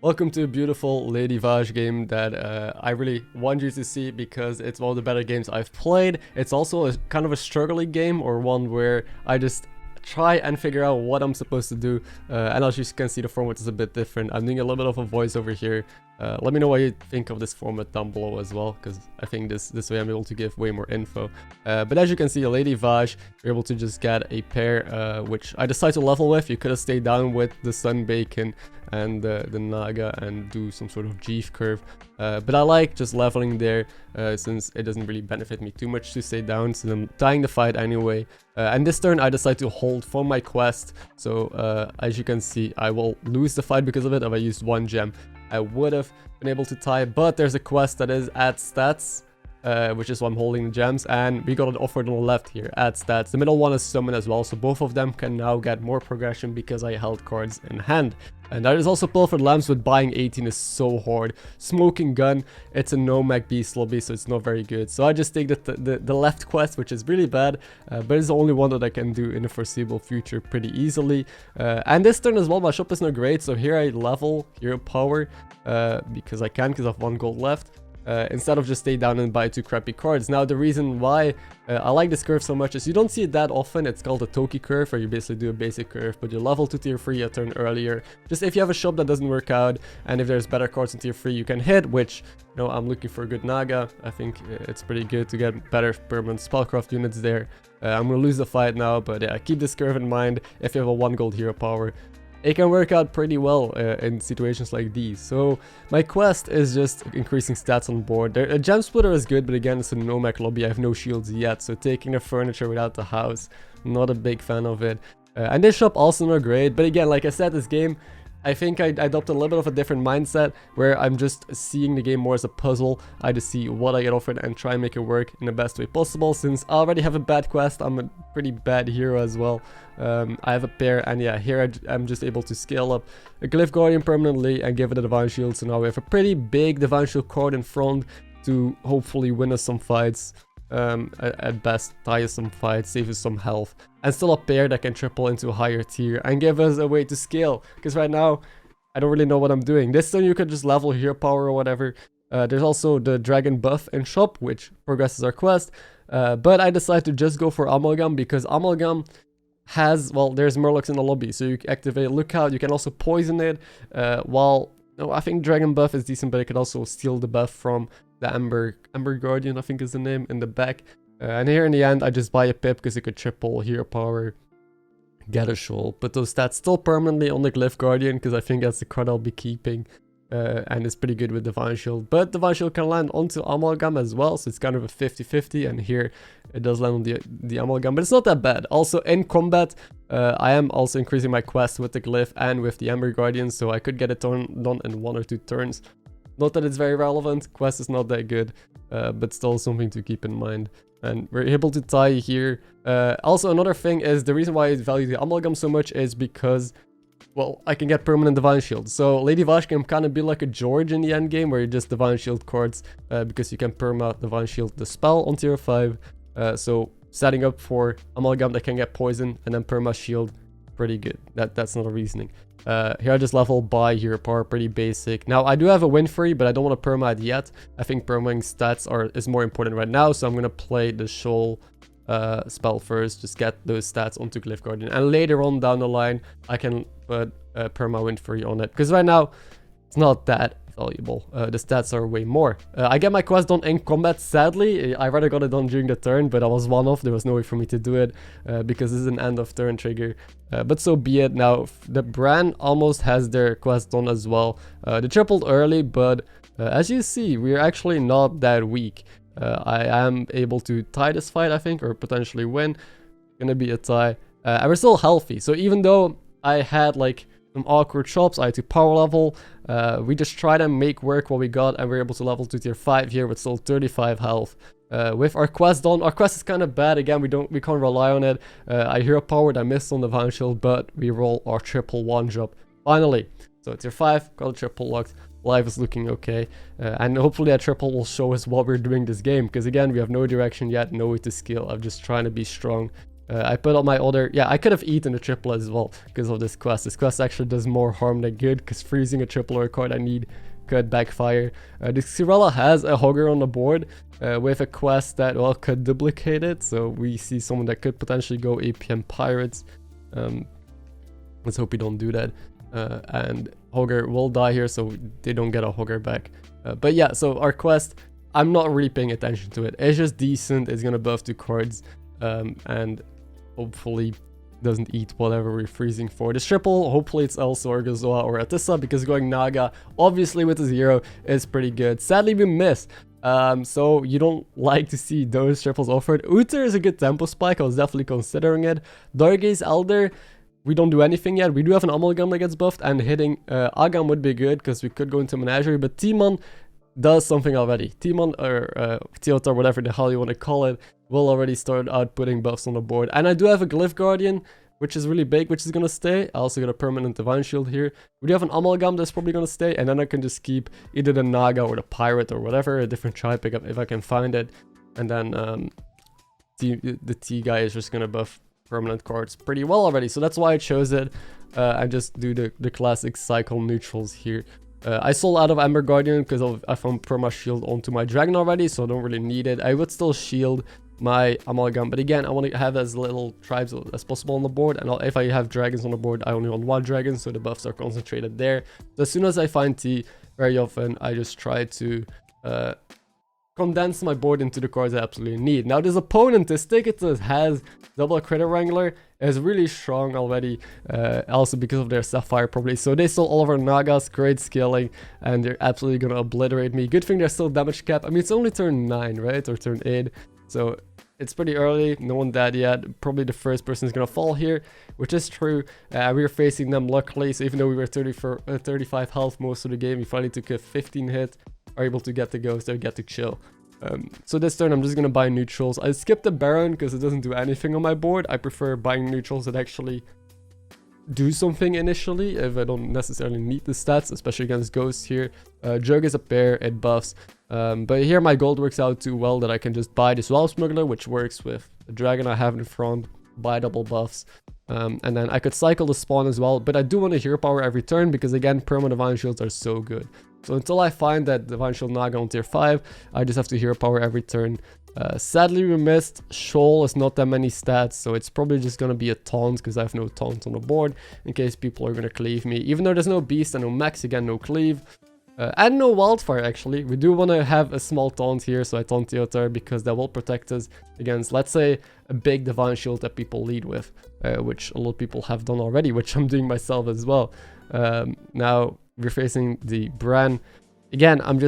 Welcome to a beautiful Lady Vaj game that I really want you to see because it's one of the better games I've played. It's also a kind of a struggling game, or one where I just try and figure out what I'm supposed to do, and as you can see, the format is a bit different. I'm doing a little bit of a voiceover here. Let me know what you think of this format down below as well, because I think this way I'm able to give way more info. But as you can see, a Lady Vaj, you're able to just get a pair, which I decided to level with. You could have stayed down with the Sun Bacon and the Naga and do some sort of Jeef curve. But I like just leveling there, since it doesn't really benefit me too much to stay down, so I'm dying the fight anyway. And this turn I decide to hold for my quest, so as you can see, I will lose the fight because of it. If I used one gem, I would have been able to tie, but there's a quest that is add stats, which is why I'm holding the gems, and we got an offer on the left here, add stats. The middle one is summon as well, so both of them can now get more progression because I held cards in hand. And that is also Pilfered Lamps, with buying 18 is so hard. Smoking Gun, it's a no mag beast lobby, so it's not very good. So I just take the left quest, which is really bad, but it's the only one that I can do in the foreseeable future pretty easily. And this turn as well, my shop is not great, so here I level hero power, because I can, because I have 1 gold left. Instead of just stay down and buy 2 crappy cards. Now the reason why I like this curve so much is you don't see it that often. It's called a Toki curve, where you basically do a basic curve, but you level to tier 3 a turn earlier. Just if you have a shop that doesn't work out, and if there's better cards in tier 3 you can hit, which, you know, I'm looking for a good Naga. I think it's pretty good to get better permanent spellcraft units there. I'm gonna lose the fight now, but yeah, keep this curve in mind. If you have a 1 gold hero power, it can work out pretty well in situations like these. So my quest is just increasing stats on board. A gem splitter is good, but again, it's a nomad lobby. I have no shields yet, so taking the furniture without the house, not a big fan of it. And this shop also not great, but again, like I said, this game, I think I adopted a little bit of a different mindset, where I'm just seeing the game more as a puzzle. I just see what I get offered and try and make it work in the best way possible. Since I already have a bad quest, I'm a pretty bad hero as well. I have a pair, and yeah, here I'm just able to scale up a Glyph Guardian permanently and give it a Divine Shield. So now we have a pretty big Divine Shield card in front to hopefully win us some fights. At best, tie us some fights, save us some health, and still a pair that can triple into a higher tier and give us a way to scale, because right now I don't really know what I'm doing. This turn you could just level hero power or whatever. There's also the dragon buff in shop, which progresses our quest, but I decided to just go for Amalgam, because Amalgam has, well, there's Murlocs in the lobby, so you activate Lookout. You can also poison it, while, no, I think dragon buff is decent, but it could also steal the buff from the Ember Guardian, I think is the name, in the back. And here in the end, I just buy a pip because it could triple hero power, get a shoal, put those stats still permanently on the Glyph Guardian, because I think that's the card I'll be keeping. And it's pretty good with Divine Shield, but Divine Shield can land onto Amalgam as well, so it's kind of a 50-50, and here it does land on the Amalgam, but it's not that bad. Also in combat, I am also increasing my quest with the Glyph and with the Ember Guardian, so I could get it done in 1 or 2 turns. Not that it's very relevant, quest is not that good, but still something to keep in mind. And we're able to tie here. Also, another thing is, the reason why I value the Amalgam so much is because, well, I can get permanent Divine Shield. So Lady Vaj can kind of be like a George in the end game, where you just Divine Shield cards, because you can perma Divine Shield the spell on tier 5. So setting up for Amalgam that can get poison and then perma shield, pretty good. That's not a reasoning. Here I just level by hero power, pretty basic. Now I do have a win free, but I don't want to perma it yet. I think permaing stats is more important right now, so I'm gonna play the shoal spell first, just get those stats onto Glyph Guardian, and later on down the line I can put perma win free on it, because right now it's not that valuable. The stats are way more. I get my quest done in combat. Sadly, I rather got it done during the turn, but I was one off. There was no way for me to do it, because this is an end of turn trigger. But so be it. Now the Bran almost has their quest done as well. They tripled early, but as you see, we're actually not that weak. I am able to tie this fight, I think, or potentially win. Gonna be a tie, and we're still healthy. So even though I had like some awkward chops, I had to power level. We just try to make work what we got, and we're able to level to tier 5 here with still 35 health. With our quest done, our quest is kind of bad. Again, we can't rely on it. I hero powered, I missed on the Divine Shield, but we roll our triple 1-drop finally. So tier 5, got a triple locked. Life is looking okay, and hopefully that triple will show us what we're doing this game, because again, we have no direction yet, no way to scale. I'm just trying to be strong. I put on my other... Yeah, I could have eaten a triple as well because of this quest. This quest actually does more harm than good because freezing a triple or a card I need could backfire. The Xyrella has a Hogger on the board with a quest that, well, could duplicate it. So we see someone that could potentially go APM Pirates. Let's hope we don't do that. And Hogger will die here, so they don't get a Hogger back. But yeah, so our quest, I'm not really paying attention to it. It's just decent. It's going to buff 2 cards. And hopefully doesn't eat whatever we're freezing for. This triple, hopefully it's also Orgazoa or Atissa, because going Naga, obviously with a 0, is pretty good. Sadly, we missed. So you don't like to see those triples offered. Uther is a good tempo spike. I was definitely considering it. Dargaze Elder, we don't do anything yet. We do have an Amalgam that gets buffed, and hitting Agam would be good because we could go into Menagerie, but Timon does something already. Timon or Teotar, whatever the hell you want to call it, will already start outputting buffs on the board. And I do have a Glyph Guardian, which is really big, which is going to stay. I also got a permanent Divine Shield here. We do have an Amalgam that's probably going to stay, and then I can just keep either the Naga or the Pirate or whatever, a different tribe pickup if I can find it. And then the T guy is just going to buff permanent cards pretty well already. So that's why I chose it. I just do the classic cycle neutrals here. I sold out of Ember Guardian because I found perma shield onto my dragon already, so I don't really need it. I would still shield my Amalgam, but again, I want to have as little tribes as possible on the board, and if I have dragons on the board, I only want 1 dragon, so the buffs are concentrated there. So as soon as I find T, very often I just try to condense my board into the cards I absolutely need. Now this opponent, this ticket has double Critter Wrangler, is really strong already, also because of their Sapphire probably. So they stole all of our Nagas, great scaling, and they're absolutely gonna obliterate me. Good thing they're still damage cap. I mean, it's only turn 9, right? Or turn 8. So it's pretty early, no one dead yet. Probably the first person is gonna fall here, which is true. We were facing them luckily, so even though we were 35 health most of the game, we finally took a 15 hit, are able to get the ghost or get to chill. So this turn I'm just gonna buy neutrals. I skipped the Baron because it doesn't do anything on my board. I prefer buying neutrals that actually do something initially if I don't necessarily need the stats, especially against ghosts here. Jug is a pair, it buffs. But here my gold works out too well that I can just buy this Wow Smuggler, which works with the dragon I have in front, buy double buffs. And then I could cycle the spawn as well, but I do want to hero power every turn because again, perma Divine Shields are so good. So until I find that Divine Shield Naga on tier 5, I just have to hero power every turn. Sadly we missed. Shoal is not that many stats, so it's probably just going to be a taunt because I have no taunt on the board in case people are going to cleave me. Even though there's no beast and no max, again no cleave. And no wildfire actually. We do want to have a small taunt here, so I taunt Teotar because that will protect us against, let's say, a big Divine Shield that people lead with, which a lot of people have done already, which I'm doing myself as well. Now we're facing the Bran. Again, I'm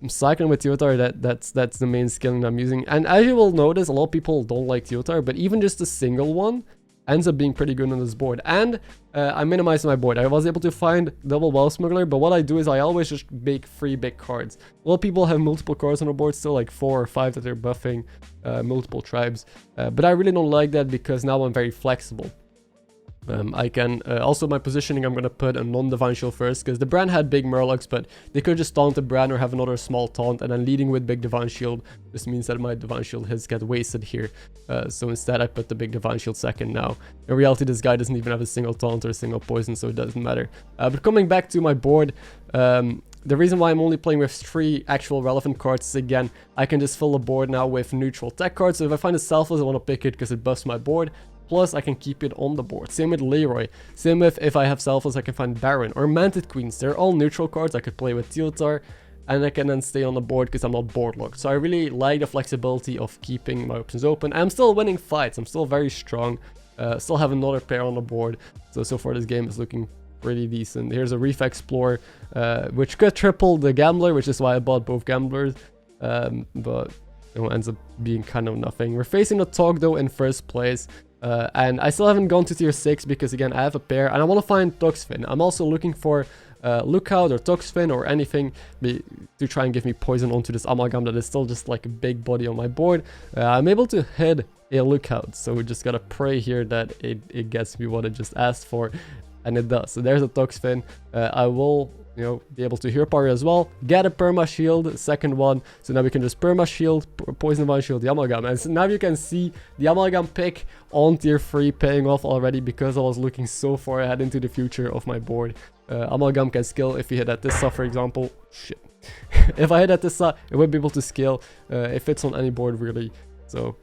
cycling with Teotar. That's the main skilling I'm using. And as you will notice, a lot of people don't like Teotar, but even just a single one ends up being pretty good on this board. And I minimized my board. I was able to find double Wow Smuggler, but what I do is I always just make 3 big cards. A lot of people have multiple cards on the board, still like 4 or 5 that they're buffing multiple tribes. But I really don't like that because now I'm very flexible. I can also my positioning, I'm gonna put a non-Divine Shield first because the Bran had big Murlocs, but they could just taunt the Bran or have another small taunt, and then leading with big Divine Shield just means that my Divine Shield hits get wasted here. So instead I put the big Divine Shield second now. In reality, this guy doesn't even have a single taunt or a single poison, so it doesn't matter. But coming back to my board, the reason why I'm only playing with 3 actual relevant cards is, again, I can just fill the board now with neutral tech cards. So if I find a Selfless, I want to pick it because it buffs my board. Plus, I can keep it on the board. Same with Leroy. Same with if I have Selfless, I can find Baron or Manted Queens. They're all neutral cards. I could play with Teotar, and I can then stay on the board because I'm not board locked. So I really like the flexibility of keeping my options open. I'm still winning fights. I'm still very strong. Still have another pair on the board. So far this game is looking pretty decent. Here's a Reef Explorer, which could triple the Gambler, which is why I bought both Gamblers. But it ends up being kind of nothing. We're facing the Tog though in first place. And I still haven't gone to tier 6 because again I have a pair and I want to find Toxfin. I'm also looking for Lookout or Toxfin or anything to try and give me poison onto this Amalgam that is still just like a big body on my board. I'm able to hit a Lookout, so we just gotta pray here that it gets me what it just asked for, and it does. So there's a Toxfin. I will you know, be able to Hero Power as well, get a perma shield, second one, so now we can just perma shield, poison divine shield, the amalgam, and so now you can see the amalgam pick on tier 3 paying off already because I was looking so far ahead into the future of my board. Amalgam can scale if you hit at this for example. Shit. If I hit at this it would be able to scale. It fits on any board really, so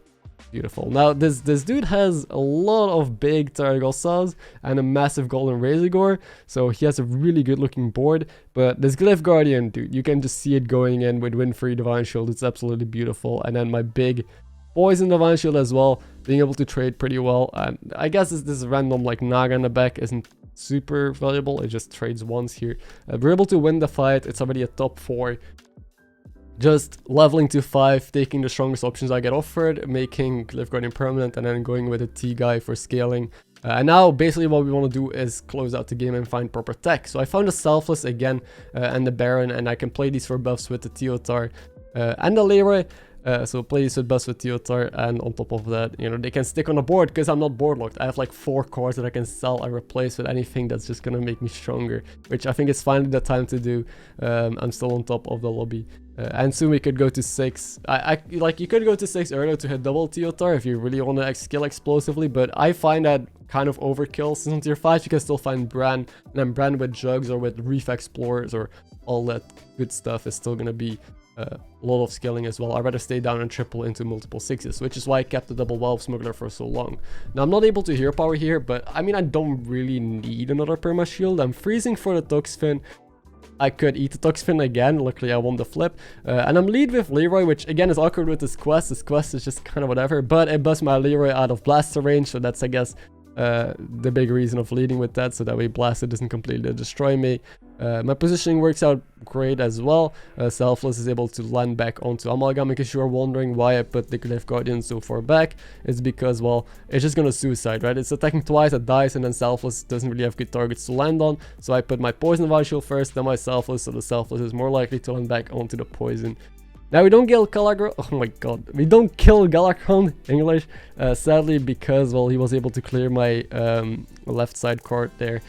beautiful. Now this dude has a lot of big Targosas and a massive golden Razorgore, so he has a really good looking board. But this Glyph Guardian, dude, you can just see it going in with win-free divine shield. It's absolutely beautiful. And then my big poison divine shield as well, being able to trade pretty well. And I guess this random like Naga in the back isn't super valuable, it just trades once here. We're able to win the fight. It's already a top 4. Just leveling to 5, taking the strongest options I get offered, making Glyph Guardian permanent, and then going with a T guy for scaling. And now basically what we want to do is close out the game and find proper tech. So I found a Selfless again and the Baron, and I can play these for buffs with the Teotar and the Leroy. So play these with buffs with Teotar, and on top of that, you know, they can stick on the board because I'm not board locked. I have like 4 cards that I can sell and replace with anything that's just gonna make me stronger, which I think is finally the time to do. I'm still on top of the lobby. And soon we could go to 6. Like you could go to 6 earlier to hit double Teotar if you really want to skill explosively, but I find that kind of overkill. Since on tier 5 you can still find Bran, and then Bran with Jugs or with Reef Explorers or all that good stuff is still gonna be a lot of scaling as well. I'd rather stay down and triple into multiple 6s, which is why I kept the double Valve Smuggler for so long. Now I'm not able to Hero Power here, but I mean I don't really need another perma shield. I'm freezing for the Toxfin. I could eat the Toxfin again, luckily I won the flip. And I'm lead with Leroy, which again is awkward with this quest. This quest is just kind of whatever, but it busts my Leroy out of blaster range, so that's I guess the big reason of leading with that, so that way blaster doesn't completely destroy me. My positioning works out great as well. Selfless is able to land back onto Amalgam. In case you are wondering why I put the Glyph Guardian so far back, it's because, well, it's just gonna suicide, right? It's attacking twice, it dies, and then Selfless doesn't really have good targets to land on. So I put my Poison Divine Shield first, then my Selfless, so the Selfless is more likely to land back onto the Poison. Now we don't kill Galagron, oh my god, we don't kill Galagron, English, sadly, because, well, he was able to clear my left side card there.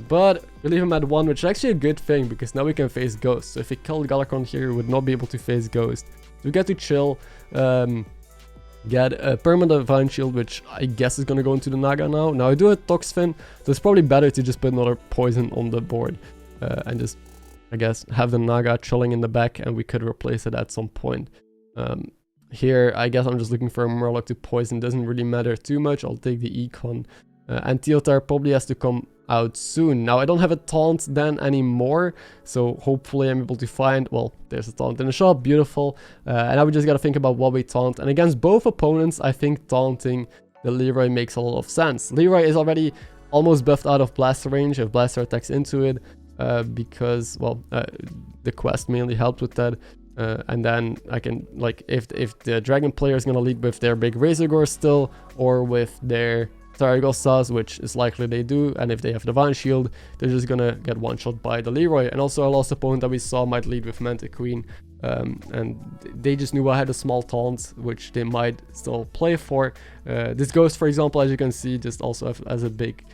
But we leave him at 1, which is actually a good thing, because now we can face Ghost. So if we killed Galagron here, we would not be able to face Ghost. So we get to chill, get a permanent Divine Shield, which I guess is going to go into the Naga now. Now I do a Toxfin, so it's probably better to just put another Poison on the board and just, I guess, have the Naga chilling in the back, and we could replace it at some point. Here, I guess I'm just looking for a Murloc to poison. Doesn't really matter too much. I'll take the Econ. And Teotar probably has to come out soon. Now, I don't have a taunt then anymore, so hopefully I'm able to find... Well, there's a taunt in the shop. Beautiful. And now we just got to think about what we taunt. And against both opponents, I think taunting the Leroy makes a lot of sense. Leroy is already almost buffed out of Blaster range if Blaster attacks into it. Because, well, the quest mainly helped with that. And then I can, like, if the Dragon player is gonna lead with their big Razorgore still, or with their Targosas, which is likely they do, and if they have Divine Shield, they're just gonna get one-shot by the Leroy. And also our last opponent that we saw might lead with Manta Queen, and they just knew I had a small taunt, which they might still play for. This Ghost, for example, as you can see, just also has a big,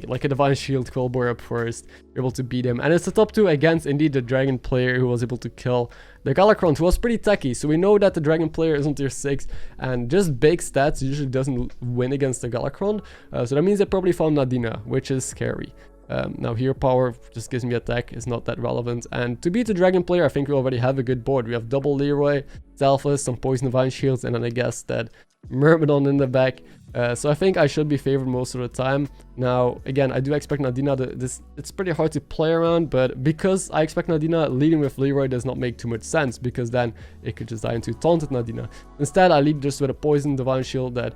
like a Divine Shield Quillboy up first. You're able to beat him, and it's the top 2 against indeed the Dragon player who was able to kill the Galakron, who was pretty techy. So we know that the Dragon player is on tier 6, and just big stats usually doesn't win against the Galakron. So that means they probably found Nadina, which is scary. Now Hero Power just gives me attack, is not that relevant. And to beat the Dragon player, I think we already have a good board. We have double Leroy, Selfless, some Poison Divine Shields, and then I guess that Myrmidon in the back. So I think I should be favored most of the time. Now, again, I do expect Nadina it's pretty hard to play around, but because I expect Nadina, leading with Leroy does not make too much sense, because then it could just die into taunted Nadina. Instead, I lead just with a Poison Divine Shield that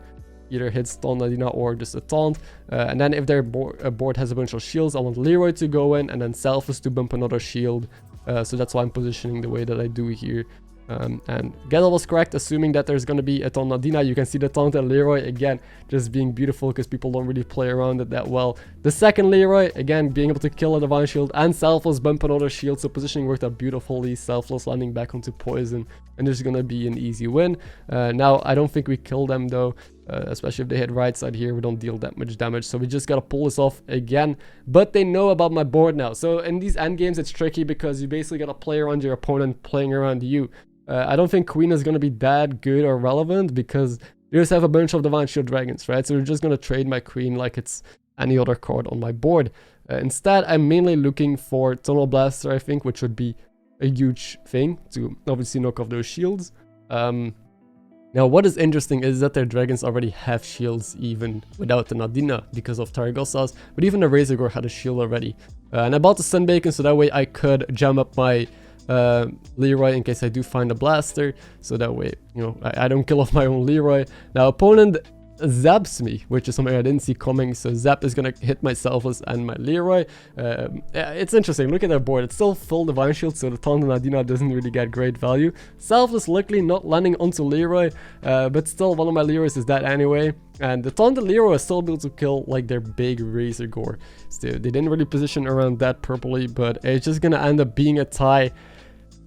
either hits taunt Nadina or just a taunt. And then if their board has a bunch of shields, I want Leroy to go in, and then Selfless to bump another shield. So that's why I'm positioning the way that I do here. And Gedel was correct, assuming that there's going to be a taunt Nadina. You can see the taunt and Leroy, again, just being beautiful, because people don't really play around it that well. The second Leroy, again, being able to kill a Divine Shield, and Selfless bump another shield, so positioning worked out beautifully. Selfless landing back onto Poison, and this is going to be an easy win. Now, I don't think we kill them, though. especially if they hit right side here. We don't deal that much damage, so we just gotta pull this off again. But they know about my board now. So in these end games, it's tricky because you basically gotta play around your opponent playing around you. I don't think Queen is gonna be that good or relevant because they just have a bunch of Divine Shield Dragons, right? So we're just gonna trade my Queen like it's any other card on my board. Instead, I'm mainly looking for Tunnel Blaster, I think, which would be a huge thing to obviously knock off those shields. Now, what is interesting is that their dragons already have shields even without the Nadina because of Targosa's, but even the Razorgore had a shield already. And I bought the Sunbacon so that way I could jam up my Leroy in case I do find a blaster, so that way, you know, I don't kill off my own Leroy. Now, opponent zaps me, which is something I didn't see coming, so Zap is gonna hit my Savjz and my Leroy. It's interesting, look at their board, it's still full Divine Shield, so the Taunt and Nadina doesn't really get great value. Savjz luckily not landing onto Leroy, but still one of my Leroys is dead anyway, and the Taunt and Leroy is still able to kill like their big Razorgore. So they didn't really position around that purpley, but it's just gonna end up being a tie.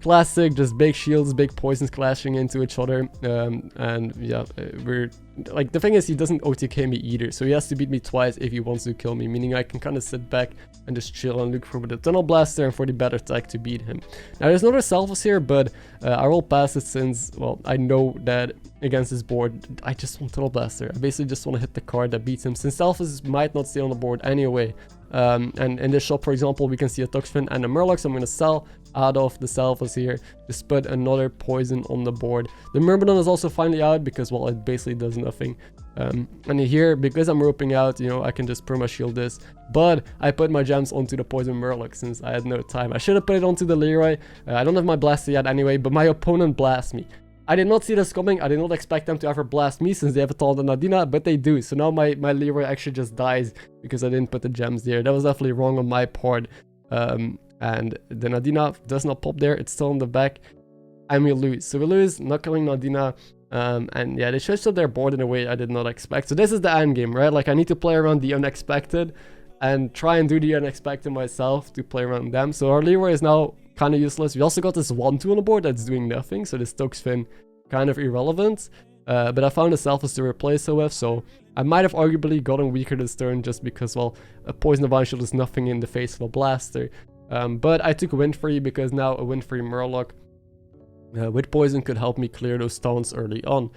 Classic, just big shields, big poisons clashing into each other, and yeah, we're like, the thing is he doesn't OTK me either, so he has to beat me twice if he wants to kill me, meaning I can kind of sit back and just chill and look for the Tunnel Blaster and for the better tech to beat him. Now there's another Savjz here, but I will pass it since, well, I know that against this board I just want Tunnel Blaster. I basically just want to hit the card that beats him, since Savjz might not stay on the board anyway. And in this shop, for example, we can see a Toxfin and a Murloc, so I'm going to sell out of the Savjz here, just put another poison on the board. The Myrmidon is also finally out because, well, it basically does nothing. And here, because I'm roping out, you know, I can just perma shield this, but I put my gems onto the poison Murloc since I had no time. I should have put it onto the Leroy. I don't have my blaster yet anyway, but my opponent blasts me. I did not see this coming. I did not expect them to ever blast me since they have a Taunt and Nadina, but they do. So now my Leroy actually just dies because I didn't put the gems there. That was definitely wrong on my part. And the Nadina does not pop there. It's still on the back. And we lose. So we lose, not killing Nadina. And yeah, they switched up their board in a way I did not expect. So this is the end game, right? Like, I need to play around the unexpected and try and do the unexpected myself to play around them. So our Leroy is now kind of useless. We also got this 1-2 on the board that's doing nothing, so this Toxfin kind of irrelevant. But I found a Savjz to replace it with, so I might have arguably gotten weaker this turn just because, well, a Poison Divine Shield is nothing in the face of a Blaster. But I took Windfree because now a Windfree Murloc with Poison could help me clear those taunts early on.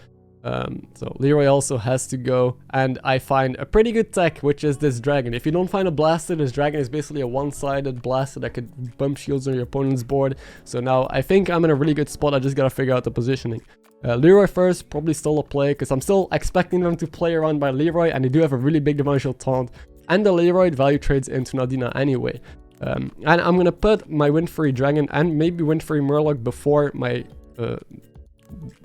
So Leroy also has to go, and I find a pretty good tech, which is this dragon. If you don't find a blaster, this dragon is basically a one-sided blaster that could bump shields on your opponent's board. So now I think I'm in a really good spot. I just gotta figure out the positioning. Leroy first, probably still a play, because I'm still expecting them to play around by Leroy, and they do have a really big Divine Shield taunt, and the Leroy value trades into Nadina anyway. And I'm gonna put my Windfree dragon and maybe Windfree Murloc before my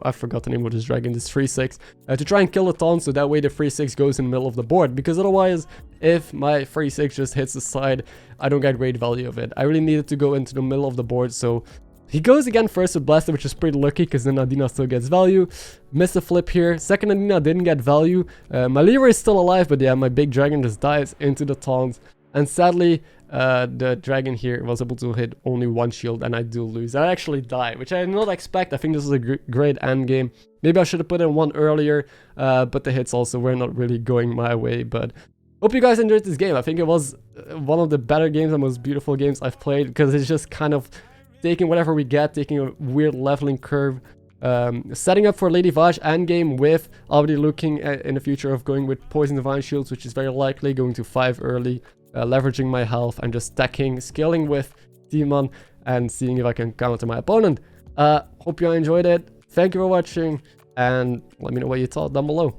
I forgot the name of this dragon, this 3/6, to try and kill the taunt, so that way the 3/6 goes in the middle of the board, because otherwise, if my 3/6 just hits the side, I don't get great value of it. I really needed to go into the middle of the board, so he goes again first with Blaster, which is pretty lucky, because then Nadina still gets value. Missed a flip here. Second Nadina didn't get value. My Leroy is still alive, but yeah, my big dragon just dies into the taunt. And sadly, the dragon here was able to hit only one shield, and I do lose. I actually die, which I did not expect. I think this was a great end game. Maybe I should have put in one earlier, but the hits also were not really going my way. But hope you guys enjoyed this game. I think it was one of the better games and most beautiful games I've played, because it's just kind of taking whatever we get, taking a weird leveling curve. Setting up for Lady Vashj endgame with already looking at, in the future, of going with Poison Divine Shields, which is very likely, going to 5 early. Leveraging my health and just stacking, scaling with Demon, and seeing if I can counter my opponent. Hope you enjoyed it. Thank you for watching, and let me know what you thought down below.